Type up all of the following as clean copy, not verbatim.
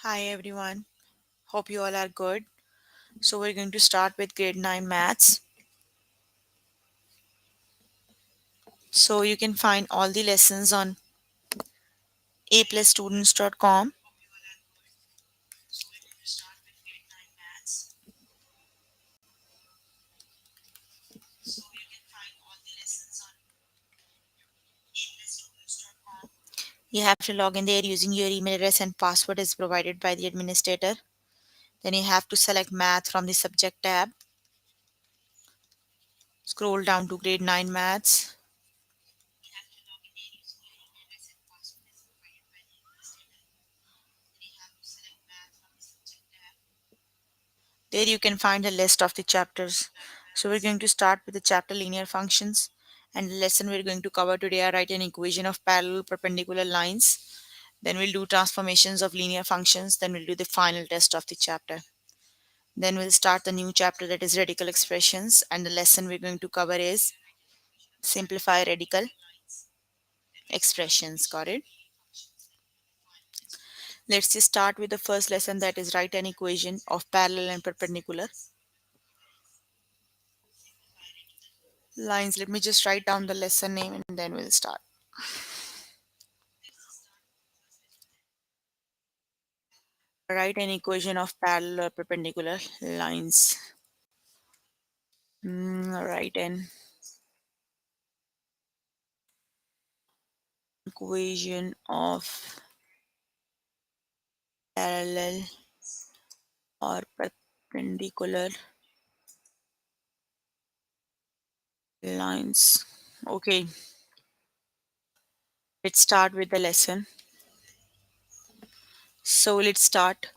Hi everyone, hope you all are good. So we're going to start with grade 9 maths. So you can find all the lessons on aplusstudents.com. You have to log in there using your email address and password is provided by the administrator. Then you have to select math from the subject tab. Scroll down to grade 9 maths. There you can find a list of the chapters. So we're going to start with the chapter linear functions. And the lesson we're going to cover today are write an equation of parallel perpendicular lines. Then we'll do transformations of linear functions. Then we'll do the final test of the chapter. Then we'll start the new chapter that is radical expressions. And the lesson we're going to cover is simplify radical expressions. Got it? Let's just start with the first lesson that is write an equation of parallel and perpendicular lines. Let me just write down the lesson name and then we'll start. Write an equation of parallel or perpendicular lines. Write an equation of parallel or perpendicular lines. Okay, let's start with the lesson. So let's start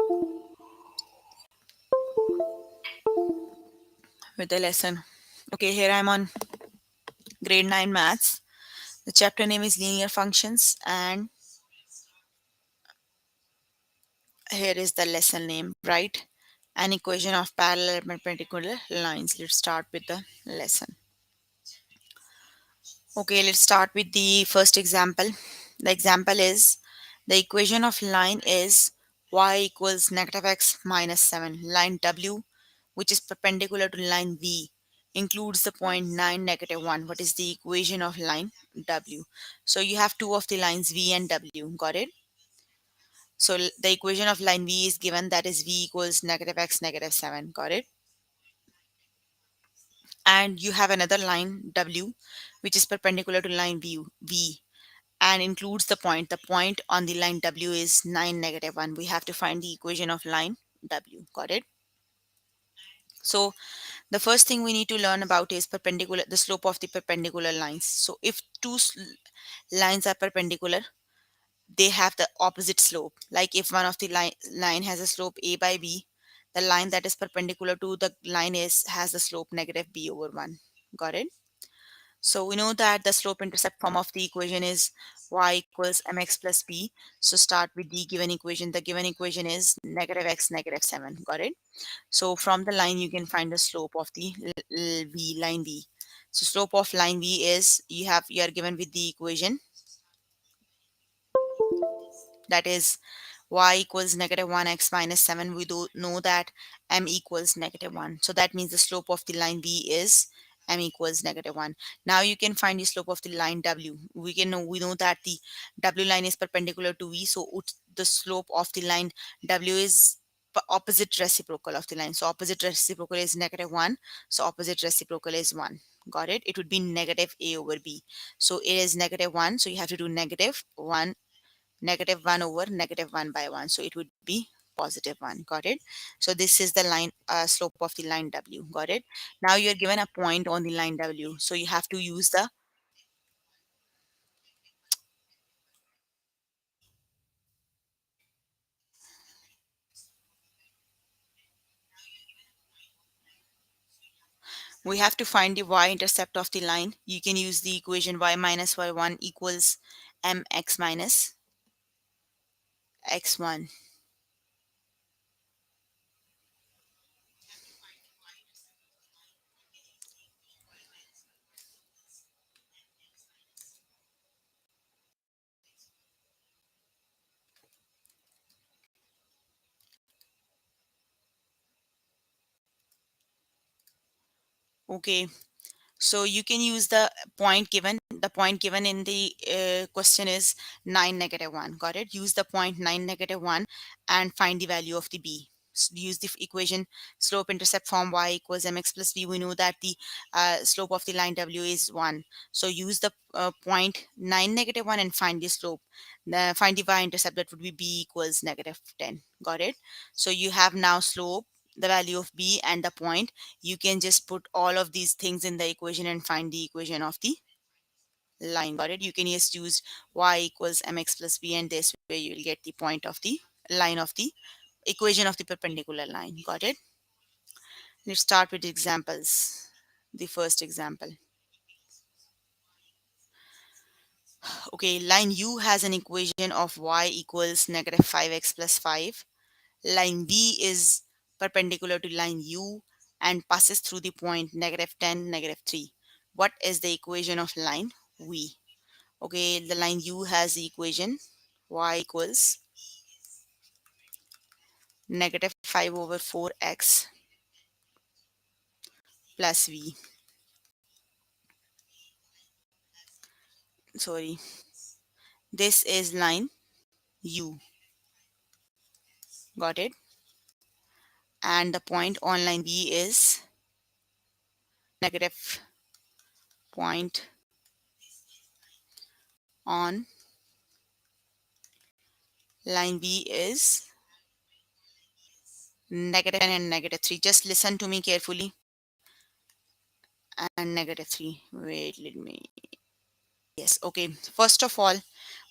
with the lesson. Okay, here I'm on grade 9 maths. The chapter name is linear functions and here is the lesson name, right? An equation of parallel and perpendicular lines. Let's start with the lesson. Okay, let's start with the first example. The example is the equation of line is y equals negative x minus 7. Line W, which is perpendicular to line V, includes the point 9, negative 1. What is the equation of line W? So you have two of the lines V and W. Got it? So the equation of line V is given, that is V equals negative x negative 7. Got it? And you have another line W, which is perpendicular to line V and includes the point. The point on the line W is 9, negative 1. We have to find the equation of line W. Got it? So the first thing we need to learn about is perpendicular, the slope of the perpendicular lines. So if lines are perpendicular, they have the opposite slope. Like if one of the line has a slope a by b, the line that is perpendicular to the line is has the slope negative b over 1. Got it? So we know that the slope intercept form of the equation is y equals mx plus b. So start with the given equation. The given equation is negative x negative 7. Got it? So from the line you can find the slope of the v line v. So slope of line v is you are given with the equation that is y equals negative 1 x minus 7. We do know that m equals negative 1. So that means the slope of the line b is m equals negative 1. Now you can find the slope of the line w. We know that the w line is perpendicular to v. So the slope of the line w is opposite reciprocal of the line. So opposite reciprocal is negative 1. So opposite reciprocal is 1. Got it? It would be negative a over b. So it is negative 1. So you have to do negative 1, negative 1 over negative 1 by 1. So it would be positive 1. Got it? So this is the line slope of the line W. Got it? Now you're given a point on the line W. So you have to use the, we have to find the y-intercept of the line. You can use the equation y minus y1 equals mx minus x1. Okay, so you can use the point given. The point given in the question is 9 negative 1. Got it? Use the point 9 negative 1 and find the value of the b. Use the equation slope intercept form y equals mx plus b. We know that the slope of the line w is 1. So use the point 9 negative 1 and find the slope. Find the y intercept, that would be b equals negative 10. Got it? So you have now slope, the value of b, and the point. You can just put all of these things in the equation and find the equation of the line. Got it? You can just use y equals mx plus b, and this way you will get the point of the line of the equation of the perpendicular line. Got it? Let's start with examples. The first example. Okay, line u has an equation of y equals negative 5x plus 5. Line v is perpendicular to line u and passes through the point negative 10, negative 3. What is the equation of line v? Okay, the line u has the equation y equals negative 5 over 4x plus v. Sorry, this is line u. Got it? And the point on line v is negative point on line v is negative 10 and negative 3. Just listen to me carefully. And negative 3. Wait, let me. Yes, okay. First of all,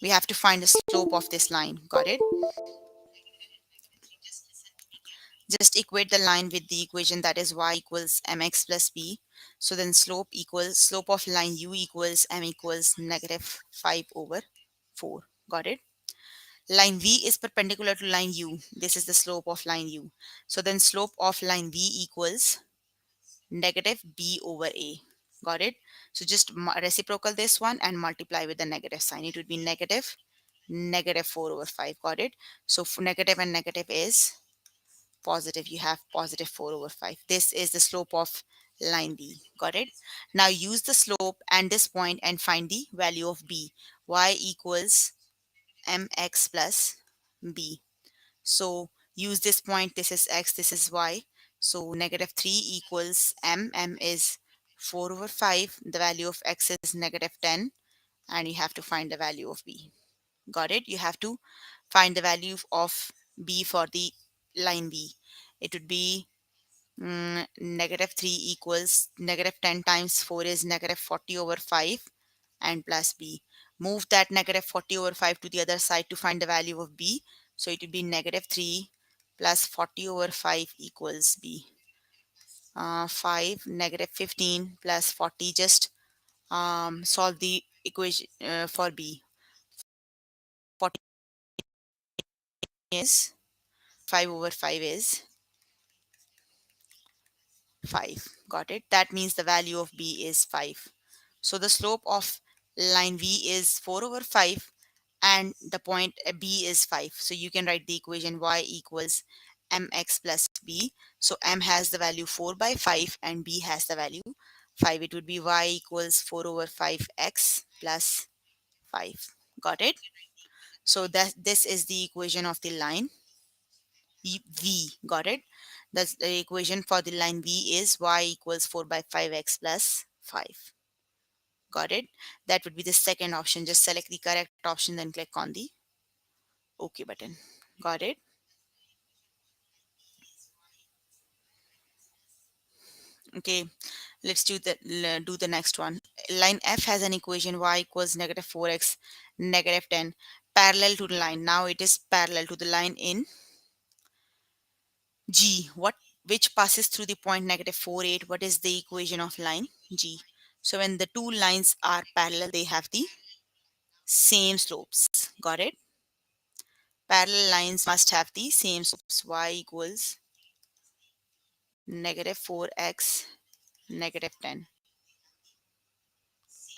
we have to find the slope of this line. Got it? Just equate the line with the equation, that is y equals mx plus b. So then slope of line u equals m equals negative 5 over 4. Got it? Line v is perpendicular to line u. This is the slope of line u. So then slope of line v equals negative b over a. Got it? So just reciprocal this one and multiply with the negative sign. It would be negative 4 over 5. Got it? So negative and negative is positive. You have positive 4 over 5. This is the slope of line b. Got it? Now use the slope and this point and find the value of b. Y equals mx plus b. So use this point. This is x, this is y. So negative 3 equals m is 4 over 5. The value of x is negative 10, and you have to find the value of b. Got it? You have to find the value of b for the line b. It would be negative 3 equals negative 10 times 4 is negative 40 over 5 and plus b. Move that negative 40 over 5 to the other side to find the value of b. So it would be negative 3 plus 40 over 5 equals b. 5 negative 15 plus 40. Just solve the equation for b. 40 is 5 over 5 is 5. Got it? That means the value of b is 5. So the slope of line v is 4 over 5 and the point b is 5. So you can write the equation y equals mx plus b. So m has the value 4 by 5 and b has the value 5. It would be y equals 4 over 5x plus 5. Got it? So this is the equation of the line v. Got it? That's the equation for the line v is y equals 4 by 5x plus 5. Got it? That would be the second option. Just select the correct option, then click on the OK button. Got it? Okay, let's do the next one. Line F has an equation y equals negative 4x negative 10 parallel to the line. Now it is parallel to the line in G. Which passes through the point negative 4, 8. What is the equation of line G? So when the two lines are parallel, they have the same slopes. Got it? Parallel lines must have the same slopes. Y equals negative 4x negative 10.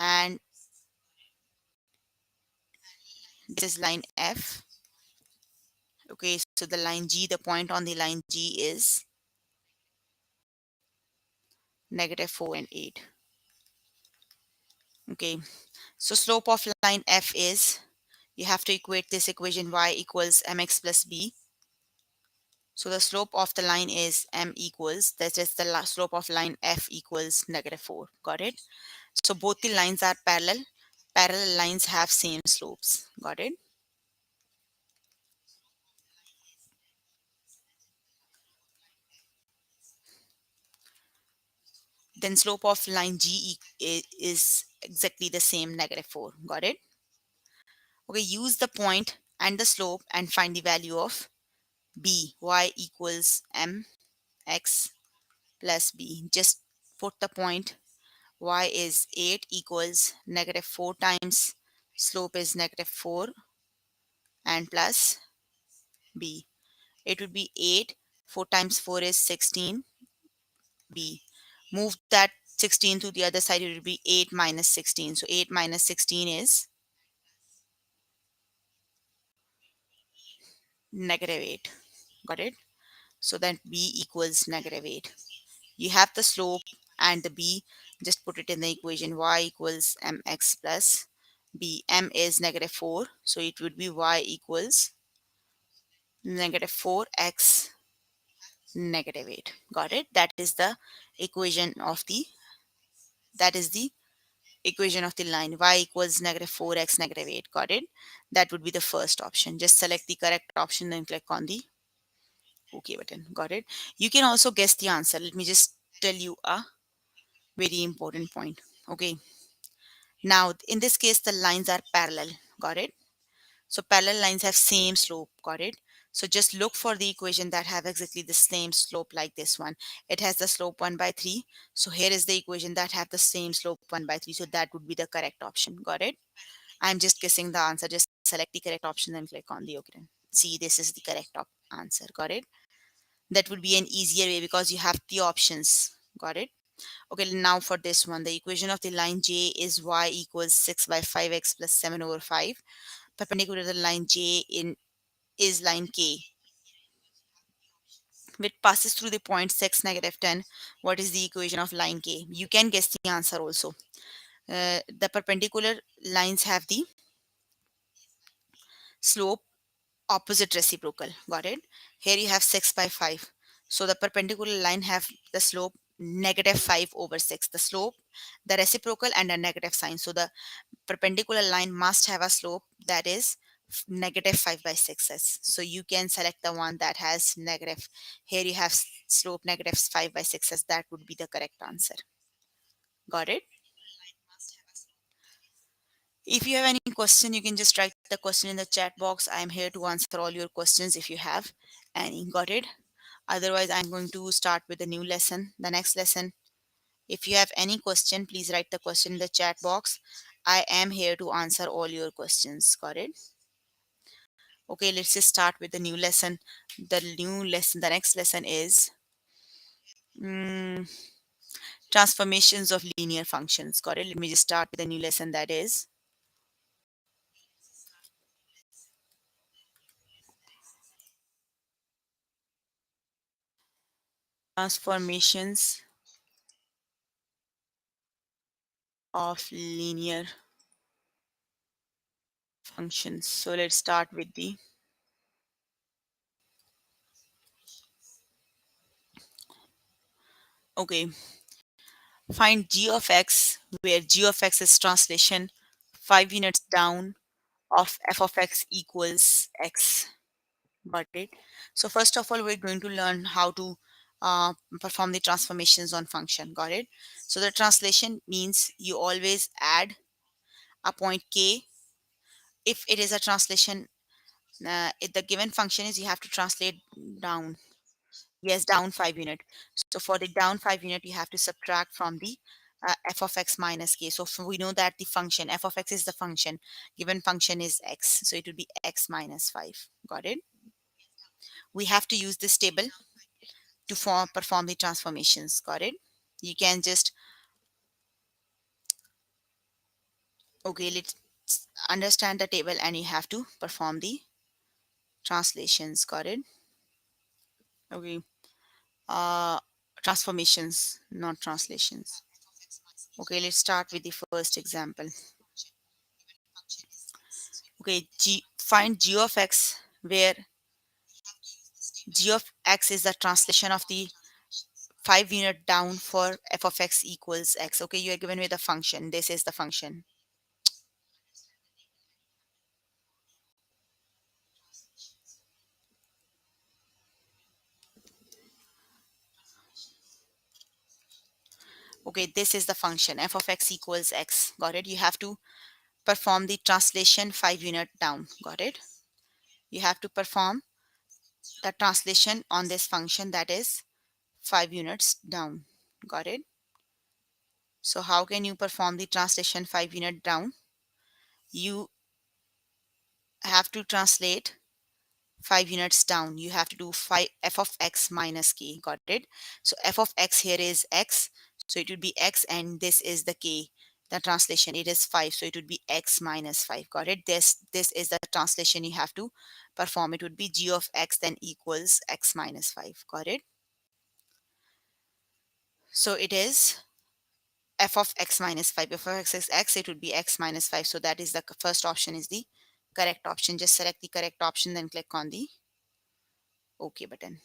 And this is line F. Okay, so the line G, the point on the line G is -4 and 8. Okay, so slope of line F is, you have to equate this equation y equals mx plus b. So the slope of the line is m equals, that is the slope of line F equals -4. Got it? So both the lines are parallel. Parallel lines have same slopes. Got it? Then slope of line is exactly the same, -4. Got it? Okay, use the point and the slope and find the value of b. Y equals mx plus b. Just put the point. Y is 8 equals -4 times slope is -4 and plus b. It would be 8. 4 times 4 is 16 b. Move that 16 to the other side, it will be 8 minus 16. So 8 minus 16 is -8. Got it? So then b equals -8. You have the slope and the b, just put it in the equation. Y equals mx plus b. M is -4, so it would be y equals -4x -8. Got it? That is the equation of the line. Y equals -4x -8. Got it? That would be the first option. Just select the correct option and click on the OK button. Got it? You can also guess the answer. Let me just tell you a very important point. Okay. Now, in this case, the lines are parallel. Got it? So parallel lines have same slope. Got it? So just look for the equation that have exactly the same slope like this one. It has the slope 1 by 3. So here is the equation that have the same slope 1 by 3. So that would be the correct option. Got it? I'm just guessing the answer. Just select the correct option and click on the OK. See, this is the correct answer. Got it? That would be an easier way because you have the options. Got it? Okay, now for this one, the equation of the line J is y equals 6 by 5x plus 7 over 5. Perpendicular to the line J in is line K, which passes through the point 6, -10. What is the equation of line K? You can guess the answer also. The perpendicular lines have the slope opposite reciprocal. Got it? Here you have 6 by 5. So the perpendicular line have the slope -5 over 6. The slope, the reciprocal and a negative sign. So the perpendicular line must have a slope that is -5 by 6s. So you can select the one that has negative. Here you have slope -5 by 6s. That would be the correct answer. Got it? If you have any question, you can just write the question in the chat box. I am here to answer all your questions if you have any. Got it? Otherwise, I'm going to start with the new lesson, the next lesson. If you have any question, please write the question in the chat box. I am here to answer all your questions. Got it? Okay, let's just start with the new lesson. The next lesson is mm, transformations of linear functions. Got it? Let me just start with the new lesson, that is transformations of linear functions. So let's start with the, okay, find g of x, where g of x is translation 5 units down of f of x equals x. Got it? So first of all, we're going to learn how to perform the transformations on function. Got it? So the translation means you always add a point k. If it is a translation, if the given function is, you have to translate down. Yes, down 5 unit. So for the down 5 unit, you have to subtract from the f of x minus k. So we know that the function f of x is the function. Given function is x. So it would be x minus 5. Got it? We have to use this table to perform the transformations. Got it? You can just, okay, let's understand the table and you have to perform the translations. Got it? Okay. Uh, transformations, not translations. Okay, let's start with the first example. Okay, find g of x where g of x is the translation of the 5 unit down for f of x equals x. Okay, you are given with a function. This is the function. Okay, this is the function f of x equals x. Got it? You have to perform the translation 5 unit down. Got it? You have to perform the translation on this function that is 5 units down. Got it? So how can you perform the translation 5 unit down? You have to translate 5 units down. You have to do 5 f of x minus k. Got it? So f of x here is x. So it would be x and this is the k. The translation, it is 5. So it would be x minus 5. Got it? This is the translation you have to perform. It would be g of x then equals x minus 5. Got it? So it is f of x minus 5. If f of x is x, it would be x minus 5. So that is the first option is the correct option. Just select the correct option, then click on the OK button.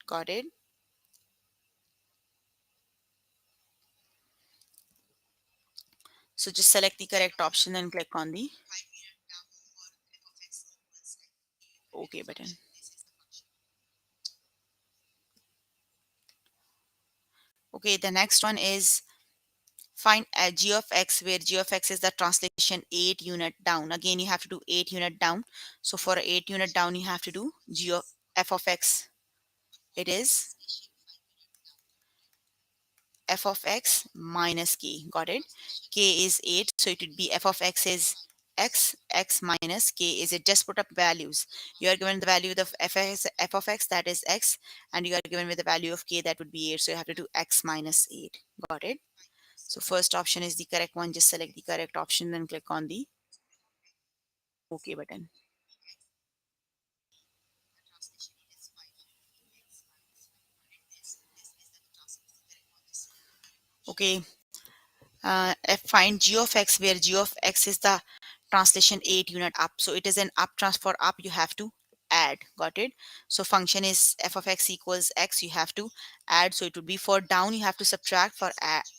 Got it? So just select the correct option and click on the OK button. Okay, the next one is find a g of x where g of x is the translation 8 unit down. Again, you have to do 8 unit down. So for 8 unit down, you have to do g of f of x. It is f of x minus k. Got it? K is 8, so it would be f of x is x minus k is it. Just put up values. You are given the value of f of x, that is x, and you are given with the value of k, that would be 8. So you have to do x minus 8. Got it? So first option is the correct one. Just select the correct option, then click on the OK button. Okay, find g of x where g of x is the translation 8 unit up. So it is an up transfer up. You have to add. Got it? So function is f of x equals x. You have to add. So it would be for down you have to subtract. For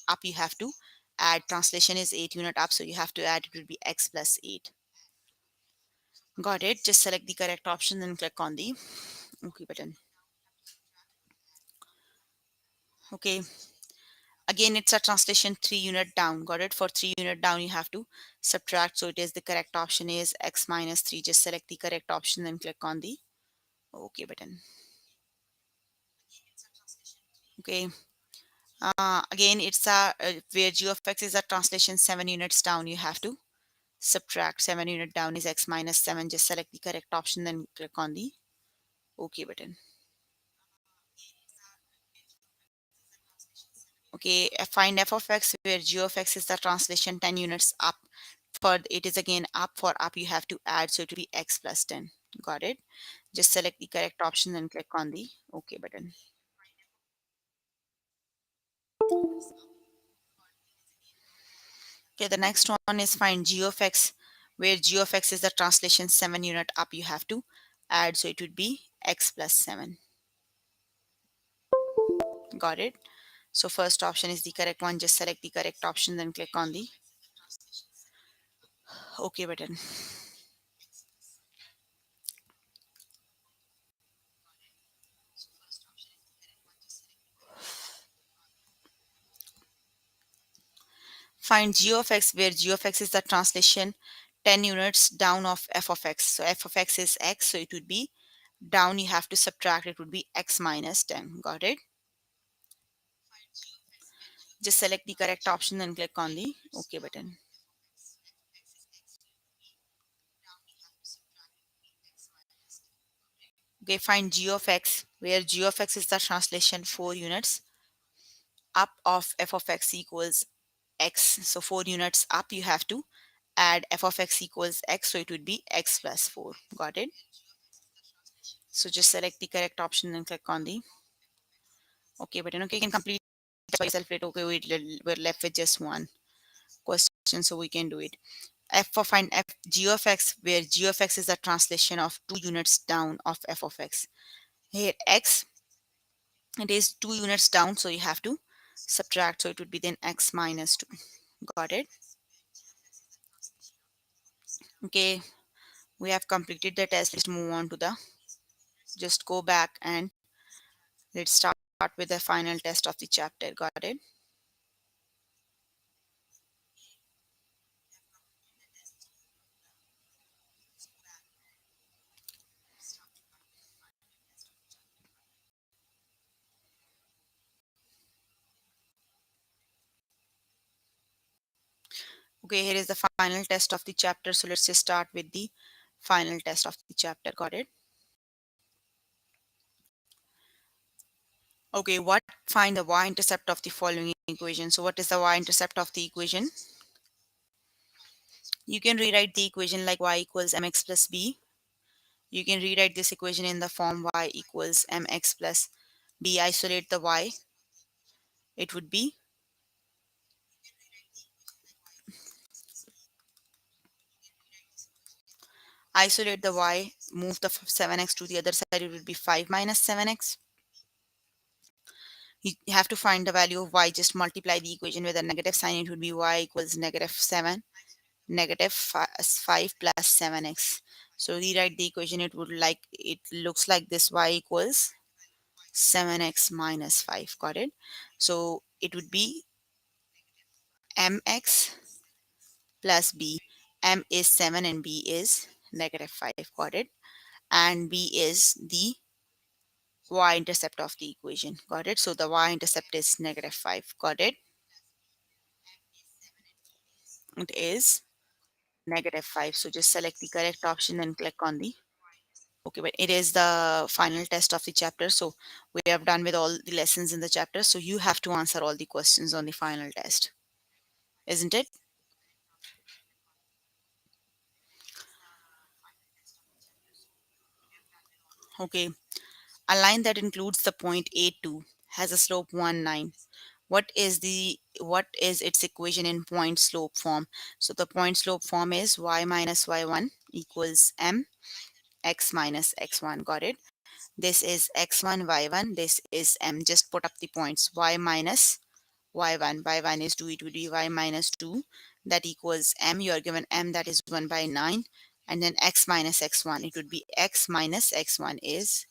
up you have to add. Translation is 8 unit up. So you have to add. It will be x plus 8. Got it? Just select the correct option and click on the OK button. Okay. Again, it's a translation 3 unit down. Got it? For 3 unit down, you have to subtract. So it is the correct option is x minus 3. Just select the correct option and click on the OK button. Okay. Again, it's where g of x is a translation 7 units down. You have to subtract. 7 unit down is x minus 7. Just select the correct option, then click on the OK button. Okay, find f of x where g of x is the translation 10 units up. For it is again up. For up you have to add, so it will be x plus 10. Got it? Just select the correct option and click on the OK button. Okay, the next one is find g of x where g of x is the translation 7 unit up. You have to add, so it would be x plus 7. Got it? So first option is the correct one. Just select the correct option, then click on the OK button. Find g of x where g of x is the translation 10 units down of f of x. So f of x is x, so it would be down. You have to subtract. It would be x minus 10. Got it? Just select the correct option and click on the OK button. Okay, find g of x where g of x is the translation 4 units up of f of x equals x. So 4 units up, you have to add f of x equals x, so it would be x plus 4. Got it? So just select the correct option and click on the Okay, but okay, you can complete it by yourself. Okay, we're left with just one question, so we can do it. F for find f g of x, where g of x is the translation of 2 units down of f of x. Here x, it is 2 units down, so you have to subtract, so it would be then x minus 2. Got it? Okay, we have completed the test. Let's move on to the, just go back and let's start with the final test of the chapter. Got it? Okay, here is the final test of the chapter, so let's just start with the final test of the chapter. Got it? Okay, what, find the y-intercept of the following equation. So what is the y-intercept of the equation? You can rewrite the equation like y equals mx plus b. You can rewrite this equation in the form y equals mx plus b. Isolate the y. It would be, isolate the y, move the 7x to the other side. It would be 5 minus 7x. You have to find the value of y. Just multiply the equation with a negative sign. It would be y equals negative 7, negative 5 plus 7x. So rewrite the equation. It looks like this: y equals 7x minus 5. Got it? So it would be mx plus b. M is 7 and b is negative 5. Got it? And b is the y-intercept of the equation. Got it? So the y-intercept is negative 5. Got it? It is negative 5. So just select the correct option and click on the, okay, but it is the final test of the chapter. So we have done with all the lessons in the chapter. So you have to answer all the questions on the final test, isn't it? Okay. A line that includes the point A2 has a slope 1, 9. What is its equation in point slope form? So the point slope form is y minus y1 equals m x minus x1. Got it? This is x1 y1. This is m. Just put up the points. Y minus y1. Y1 is 2. It would be y minus 2. That equals m. You are given m, that is 1 by 9. And then x minus x1. It would be x minus x1 is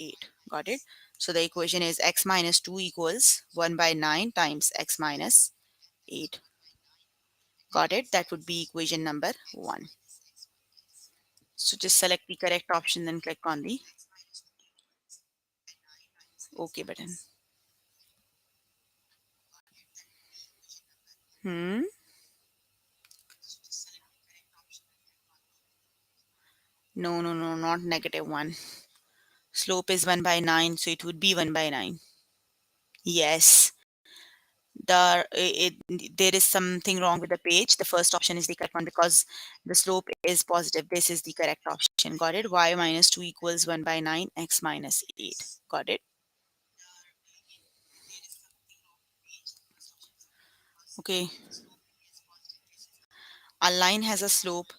8. Got it? So the equation is x minus 2 equals 1 by 9 times x minus 8. Got it? That would be equation number 1. So just select the correct option, then click on the OK button. Hmm. No, no, no, not negative 1. Slope is 1 by 9, so it would be 1 by 9. Yes. There is something wrong with the page. The first option is the correct one because the slope is positive. This is the correct option. Got it? Y minus 2 equals 1 by 9, x minus 8. Got it? Okay. A line has a slope.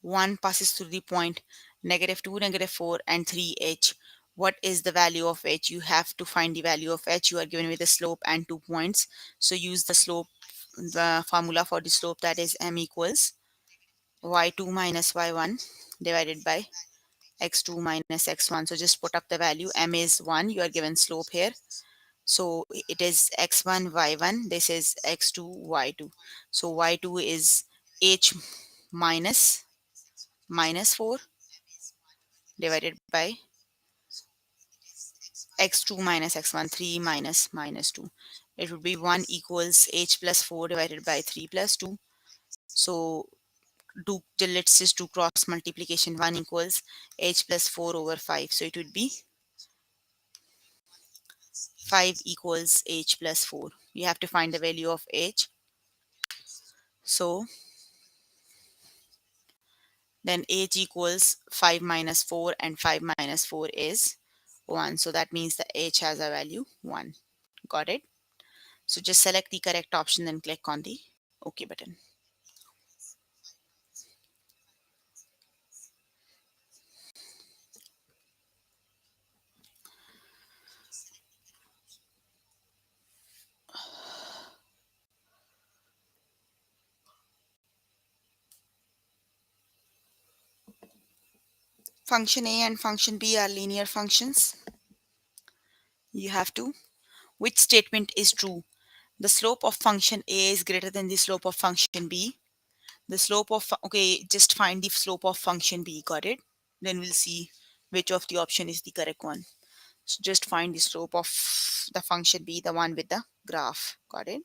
1 passes through the point negative 2, negative 4, and 3h. What is the value of h? You have to find the value of h. You are given with a slope and 2 points. So use the slope, the formula for the slope, that is m equals y2 minus y1 divided by x2 minus x1. So just put up the value. M is 1. You are given slope here. So it is x1 y1. This is x2 y2. So y2 is h minus 4 divided by x2 minus x1, 3 minus 2. It would be 1 equals h plus 4 divided by 3 plus 2. So let's just do cross multiplication. 1 equals h plus 4 over 5. So it would be 5 equals h plus 4. You have to find the value of h. So then h equals 5 minus 4, and 5 minus 4 is 1. So that means the h has a value 1. Got it? So just select the correct option and click on the OK button. Function A and function B are linear functions. You have to. Which statement is true? The slope of function A is greater than the slope of function B. The slope of, okay, just find the slope of function B. Got it? Then we'll see which of the option is the correct one. So just find the slope of the function B, the one with the graph. Got it?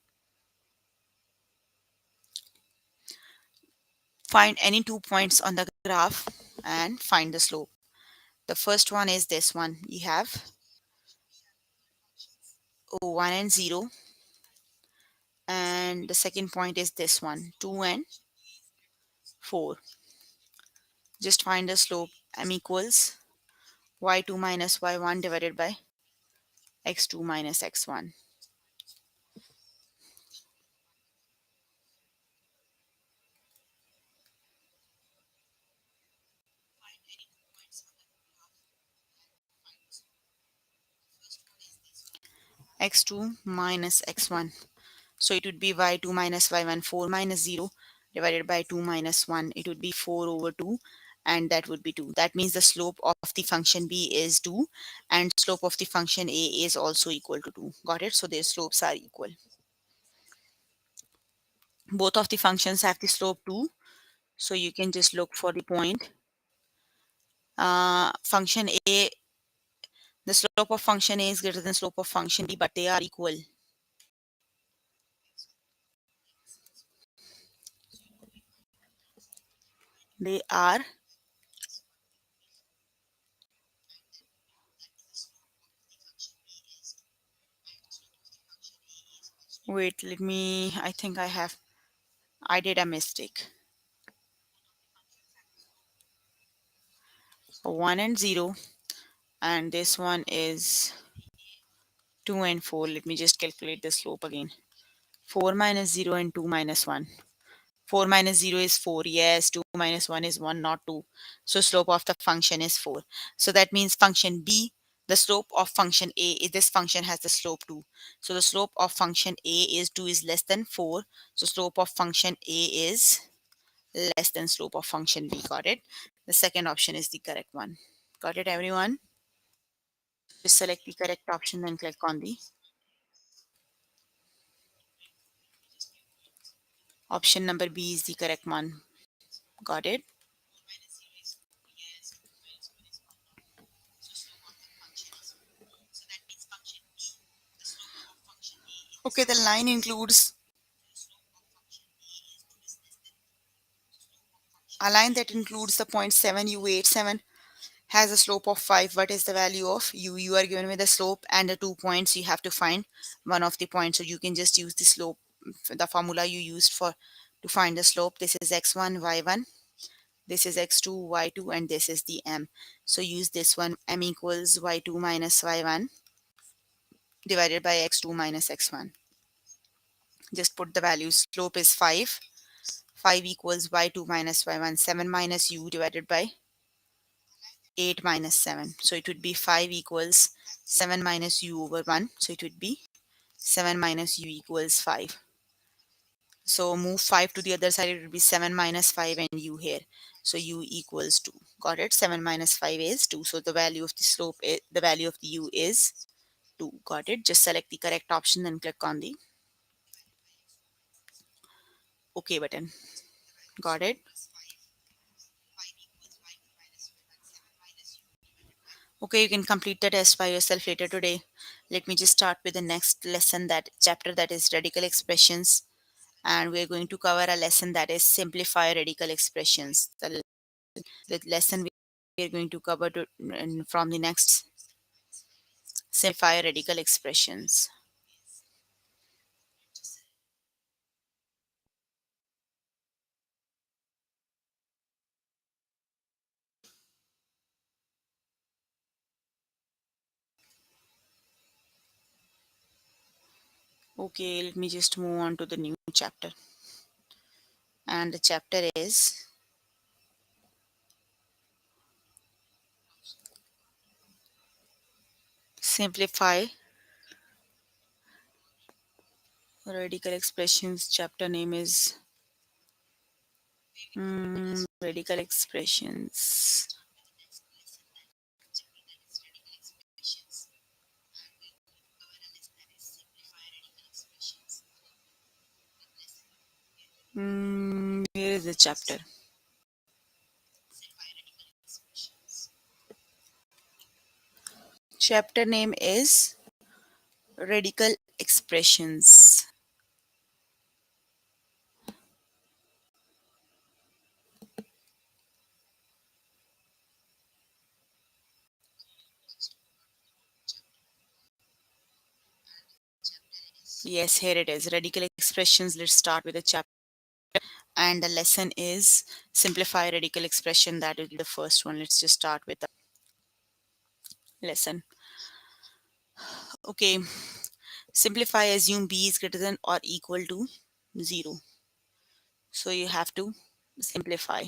Find any 2 points on the graph and find the slope. The first one is this one. You have 1 and 0. And the second point is this one, 2 and 4. Just find the slope. M equals y2 minus y1 divided by x2 minus x1. x2 minus x1. So it would be y2 minus y1, 4 minus 0 divided by 2 minus 1. It would be 4 over 2, and that would be 2. That means the slope of the function B is 2 and slope of the function A is also equal to 2. Got it? So their slopes are equal. Both of the functions have the slope 2. So you can just look for the point. Function A, the slope of function A is greater than slope of function B, but they are equal. They are, wait, let me, I think I did a mistake. 1 and 0, and this one is 2 and 4. Let me just calculate the slope again. 4 minus 0 and 2 minus 1. 4 minus 0 is 4. Yes, 2 minus 1 is 1, not 2. So slope of the function is 4. So that means function B, the slope of function A, this function has the slope 2. So the slope of function A is 2 is less than 4. So slope of function A is less than slope of function B. Got it? The second option is the correct one. Got it, everyone? Just select the correct option and click on the option number B is the correct one. Got it? Okay, the line includes a line that includes the point 7 u87 has a slope of 5. What is the value of u? You are given with the slope and the 2 points. You have to find one of the points. So you can just use the slope, the formula you used for to find the slope. This is x1, y1. This is x2, y2, and this is the m. So use this one. M equals y2 minus y1 divided by x2 minus x1. Just put the values. Slope is 5. 5 equals y2 minus y1. 7 minus u divided by 8 minus 7. So it would be 5 equals 7 minus u over 1. So it would be 7 minus u equals 5. So move 5 to the other side. It would be 7 minus 5 and u here. So u equals 2. Got it? 7 minus 5 is 2. So the value of the slope, the value of the u is 2. Got it? Just select the correct option and click on the OK button. Got it? Okay, you can complete the test by yourself later today. Let me just start with the next lesson, that chapter, that is radical expressions. And we're going to cover a lesson that is simplify radical expressions. The lesson we're going to cover from the next simplify radical expressions. Okay, let me just move on to the new chapter. And the chapter is Simplify Radical Expressions. Chapter name is Radical Expressions. Here is the chapter. Chapter name is Radical Expressions. Yes, here it is. Radical expressions. Let's start with the chapter. And the lesson is simplify radical expression. That will be the first one. Let's just start with the lesson. Okay. Simplify, assume b is greater than or equal to 0. So you have to simplify.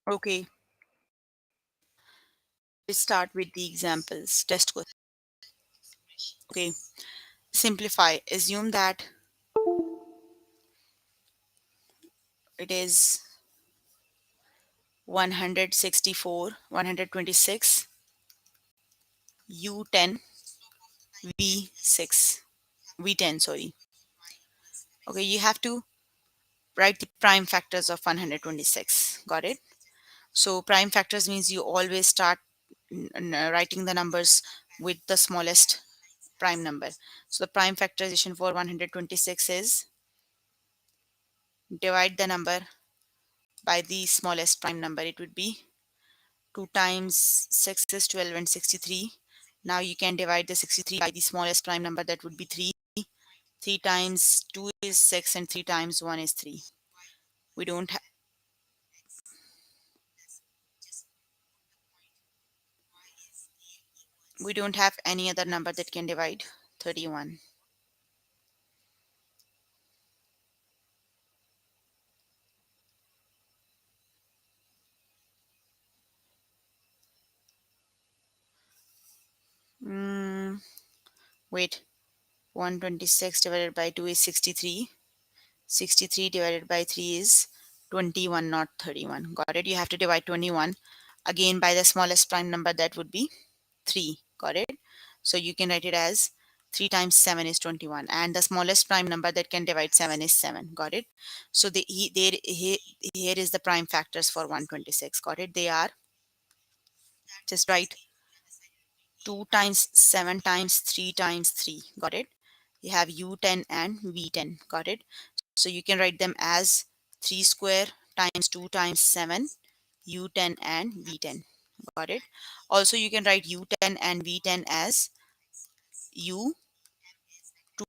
Okay. Let's start with the examples. Test question. Okay. Simplify. Assume that it is 164, 126, U10, V6, V10, sorry. Okay, you have to write the prime factors of 126. Got it? So prime factors means you always start writing the numbers with the smallest prime number. So the prime factorization for 126 is divide the number by the smallest prime number. It would be 2 times 6 is 12 and 63. Now you can divide the 63 by the smallest prime number, that would be 3. 3 times 2 is 6 and 3 times 1 is 3. We don't have any other number that can divide 31. Mm, wait, 126 divided by 2 is 63. 63 divided by 3 is 21, not 31. Got it? You have to divide 21 again by the smallest prime number, that would be 3. Got it? So you can write it as 3 times 7 is 21, and the smallest prime number that can divide 7 is 7. Got it? So here is the prime factors for 126. Got it? They are, just write 2 times 7 times 3 times 3. Got it? You have U10 and V10. Got it? So you can write them as 3 square times 2 times 7, U10 and V10. Got it? Also, you can write U10 and V10 as U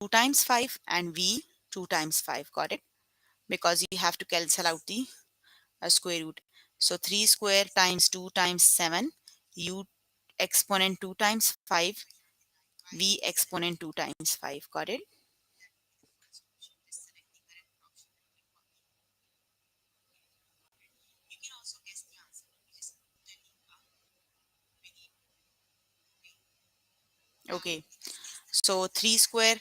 2 times 5 and V 2 times 5. Got it? Because you have to cancel out the square root. So 3 square times 2 times 7, U exponent 2 times 5, V exponent 2 times 5. Got it? Okay. So 3 square,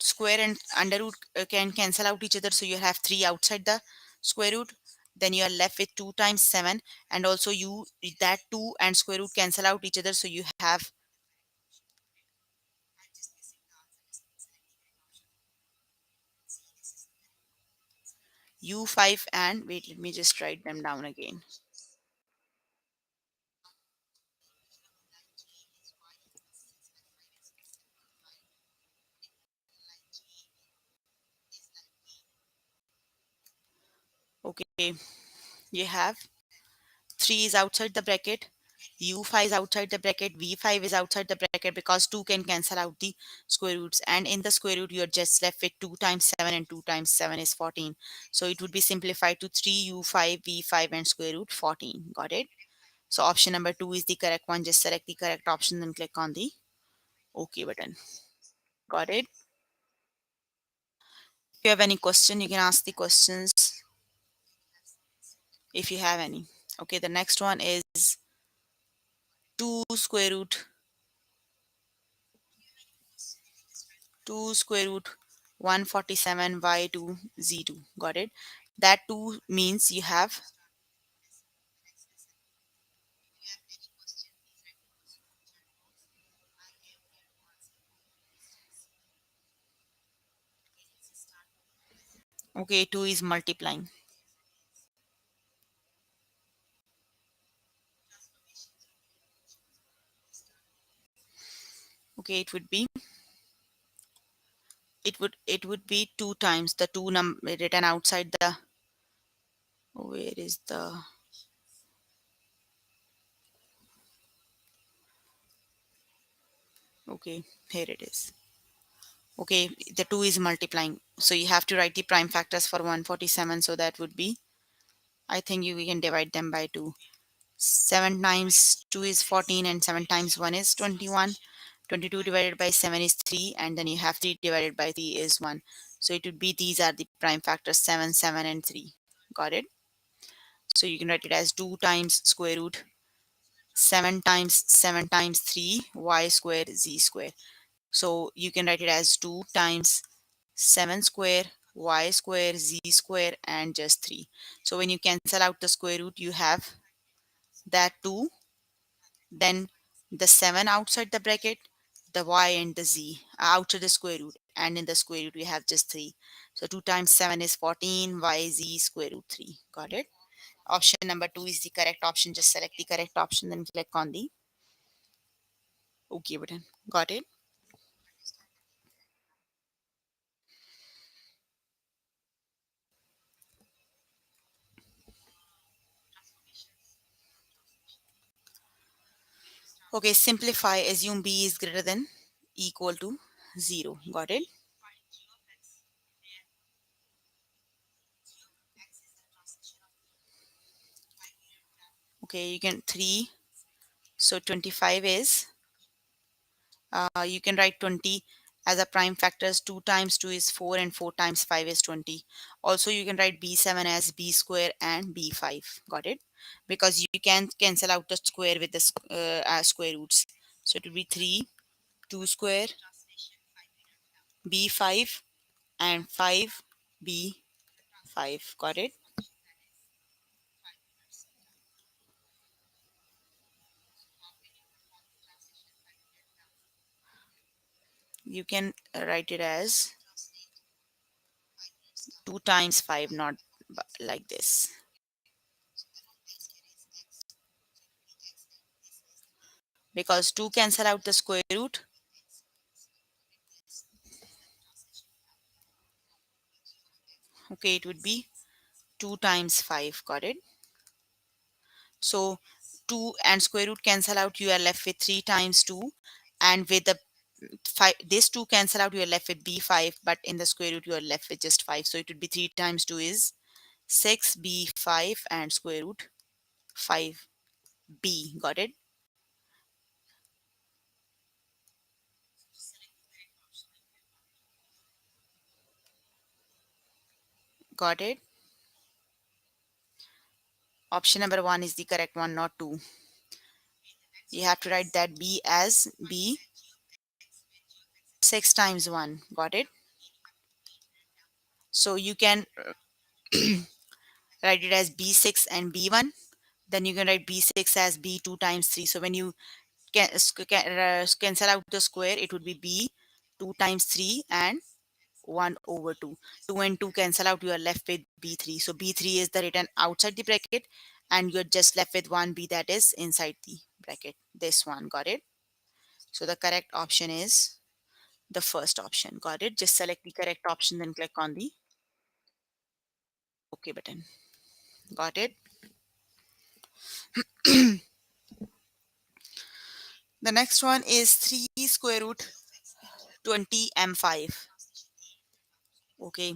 square and under root can cancel out each other. So you have 3 outside the square root. Then you are left with 2 times 7. And also you, that 2 and square root cancel out each other. So you have U5 and wait, let me just write them down again. Okay. You have 3 is outside the bracket. u5 is outside the bracket, v5 is outside the bracket because 2 can cancel out the square roots, and in the square root you're just left with 2 times 7, and 2 times 7 is 14. So it would be simplified to 3u5 v5 and square root 14. Got it? So option number 2 is the correct one. Just select the correct option and click on the OK button. Got it? If you have any question, you can ask the questions if you have any. Okay, the next one is 2 square root 2 square root 147 y2 z2. Got it? That 2 means you have, okay, 2 is multiplying. Okay, it would be 2 times the 2 written outside the, where is the, okay, here it is. Okay, the 2 is multiplying. So you have to write the prime factors for 147. So that would be, I think we can divide them by 2. 7 times 2 is 14, and 7 times 1 is 21. 22 divided by 7 is 3, and then you have 3 divided by 3 is 1. So it would be, these are the prime factors, 7, 7, and 3. Got it? So you can write it as 2 times square root 7 times 3 y square z square. So you can write it as 2 times 7 square y square z square and just 3. So when you cancel out the square root, you have that 2, then the 7 outside the bracket, the y and the z outside the square root, and in the square root we have just 3. So 2 times 7 is 14, y z square root 3. Got it? Option number 2 is the correct option. Just select the correct option, then click on the OK button. Got it? Okay, simplify. Assume b is greater than equal to 0. Got it? Okay, you can 3. So 25 is, you can write 20 as a prime factors. 2 times 2 is 4, and 4 times 5 is 20. Also, you can write b7 as b square and b5. Got it? Because you can cancel out the square with the square roots. So it will be 3, 2 square, b5, and 5, b5. Got it? You can write it as 2 times 5, not like this. Because 2 cancel out the square root. Okay, it would be 2 times 5. Got it? So 2 and square root cancel out. You are left with 3 times 2. And with the 5, this 2 cancel out. You are left with b5. But in the square root, you are left with just 5. So it would be 3 times 2 is 6b5 and square root 5b. Got it? Got it? Option number 1 is the correct one, not 2. You have to write that b as b 6 times 1. Got it? So you can write it as b6 and b1. Then you can write b6 as b2 times 3. So when you cancel out the square, it would be b 2 times 3 and 1 over 2. 2 and 2 cancel out. You are left with b3. So b3 is the written outside the bracket, and you're just left with 1b that is inside the bracket. This one. Got it? So the correct option is the first option. Got it? Just select the correct option, then click on the OK button. Got it? The next one is 3 square root 20 m5. Okay,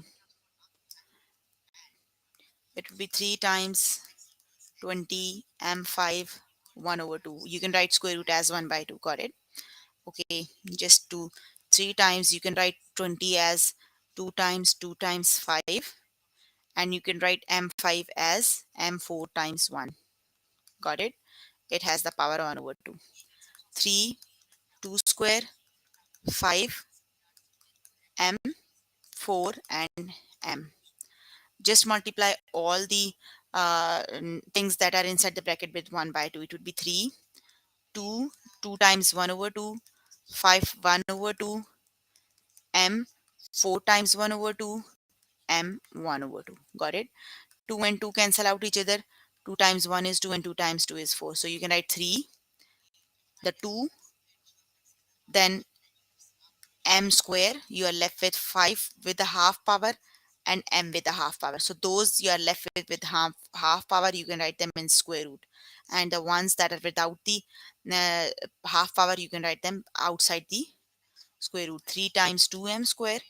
it would be 3 times 20 m5 1 over 2. You can write square root as 1 by 2. Got it? Okay, just do 3 times. You can write 20 as 2 times 2 times 5, and you can write m5 as m4 times 1. Got it? It has the power 1 over 2. 3, 2 square, 5, m, 4, and m. Just multiply all the things that are inside the bracket with 1 by 2. It would be 3, 2, 2 times 1 over 2, 5, 1 over 2, m, 4 times 1 over 2, m, 1 over 2. Got it? 2 and 2 cancel out each other. 2 times 1 is 2 and 2 times 2 is 4. So you can write 3, the 2, then m square. You are left with 5 with the half power and m with the half power. So those you are left with half power, you can write them in square root. And the ones that are without the uh, half power, you can write them outside the square root. 3 times 2m square,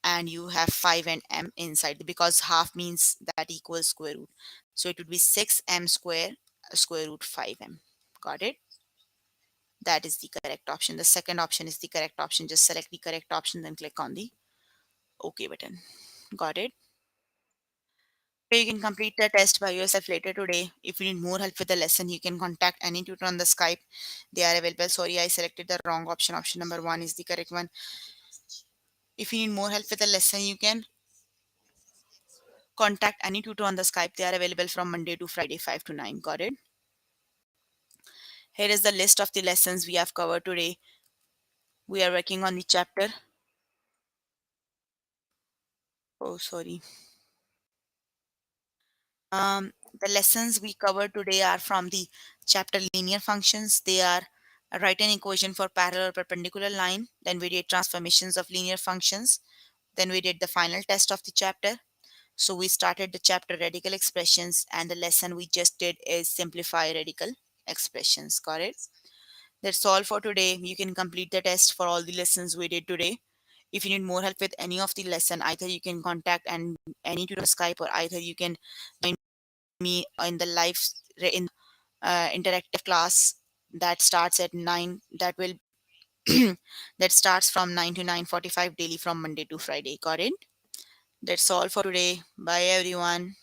and you have 5 and m inside, because half means that equals square root. So it would be 6m square square root 5m. Got it? That is the correct option. The second option is the correct option. Just select the correct option, then click on the OK button. Got it? Okay, you can complete the test by yourself later today. If you need more help with the lesson, you can contact any tutor on the Skype. They are available. Sorry, I selected the wrong option. Option number 1 is the correct one. If you need more help with the lesson, you can contact any tutor on the Skype. They are available from Monday to Friday, 5 to 9. Got it? Here is the list of the lessons we have covered today. We are working on the chapter. Oh, sorry. The lessons we covered today are from the chapter linear functions. They are write an equation for parallel or perpendicular line. Then we did transformations of linear functions. Then we did the final test of the chapter. So we started the chapter radical expressions, and the lesson we just did is simplify radical expressions. Got it? That's all for today. You can complete the test for all the lessons we did today. If you need more help with any of the lesson, either you can contact and any tutor Skype, or either you can join me in the live in interactive class that starts at 9. That will that starts from 9 to 9:45 daily from Monday to Friday. Got it? That's all for today. Bye everyone.